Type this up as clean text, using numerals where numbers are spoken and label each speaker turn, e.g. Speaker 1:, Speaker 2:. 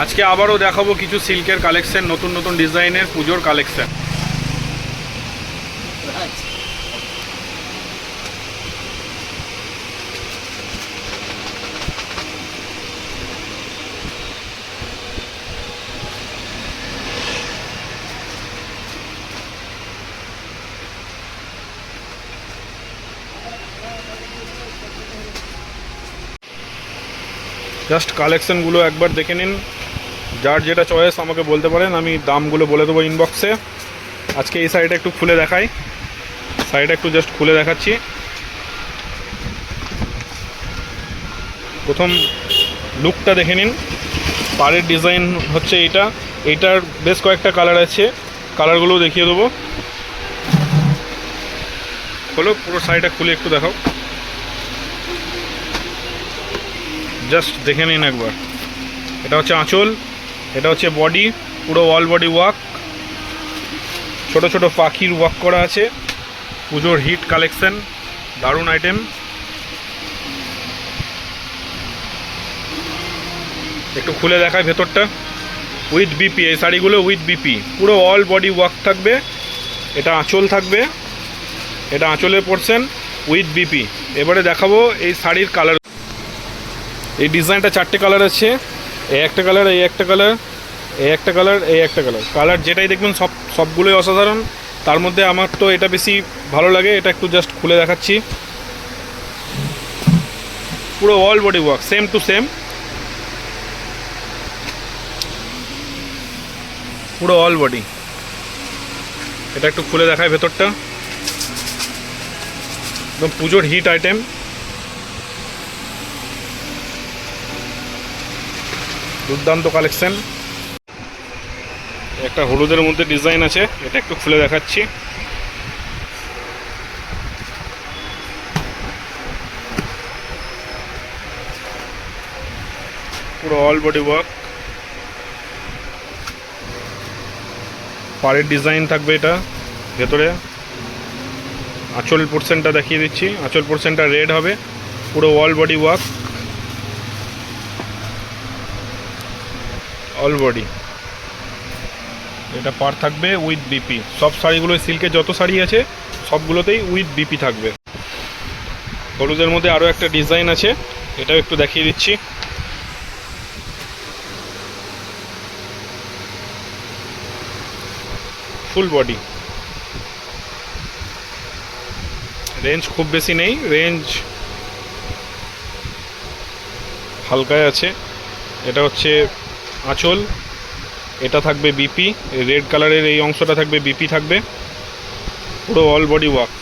Speaker 1: আজকে আবারও দেখাবো কিছু সিল্কের কালেকশন, নতুন নতুন ডিজাইনের পুজোর কালেকশন। জাস্ট কালেকশনগুলো একবার দেখে নিন, যার যেটা চয়েস আমাকে বলতে পারেন, আমি দামগুলো বলে দেবো ইনবক্সে। আজকে এই শাড়িটা একটু খুলে দেখাই, শাড়িটা একটু জাস্ট খুলে দেখাচ্ছি। প্রথম লুকটা দেখে নিন, পাড়ের ডিজাইন হচ্ছে এইটার বেশ কয়েকটা কালার আছে, কালারগুলো দেখিয়ে দেবো। হলো পুরো শাড়িটা খুলে একটু দেখাও, জাস্ট দেখে নিন একবার। এটা হচ্ছে আঁচল, এটা হচ্ছে বডি, পুরো অল বডি ওয়ার্ক, ছোট ছোট পাখির ওয়ার্ক করা আছে। পুজোর হিট কালেকশন, দারুণ আইটেম। একটু খুলে দেখায় ভেতরটা, উইথ বিপি। এই শাড়িগুলো উইথ বিপি, পুরো অল বডি ওয়ার্ক থাকবে। এটা আঁচল থাকবে, এটা আঁচলের পোর্শন উইথ বিপি। এবারে দেখাবো এই শাড়ির কালার। এই ডিজাইনটা 4টে কালার আছে, এই একটা কালার, এই একটা কালার, এই একটা কালার, এই একটা কালার। কালার যেটাই দেখবেন সবগুলোই অসাধারণ। তার মধ্যে আমার তো এটা বেশি ভালো লাগে। এটা একটু জাস্ট খুলে দেখাচ্ছি, পুরো all body work, same to same, পুরো অল বডি। এটা একটু খুলে দেখায় ভেতরটা, একদম পুজোর হিট আইটেম। দুর্দান্ত কালেকশন। একটা হলুদের মধ্যে ডিজাইন আছে, এটা একটু খুলে দেখাচ্ছি। পুরো অল বডি ওয়ার্ক, পাড়ের ডিজাইন থাকবে এটা ভেতরে। আঁচল পোর্শনটা দেখিয়ে দিচ্ছি, আঁচল পোর্শনটা রেড হবে, পুরো all body work, all body. এটা পার থাকবে উইথ বিপি। সব শাড়িগুলো সিল্কের যত শাড়ি আছে সবগুলোতেই উইথ বিপি থাকবে। হলুদের মধ্যে আরও একটা ডিজাইন আছে, এটাও একটু দেখিয়ে দিচ্ছি। ফুল বডি, রেঞ্জ খুব বেশি নেই, রেঞ্জ হালকায় আছে। এটা হচ্ছে আঁচল, এটা থাকবে বিপি, রেড কালারের এই অংশটা থাকবে বিপি থাকবে, পুরো অল বডি ওয়ার্ক।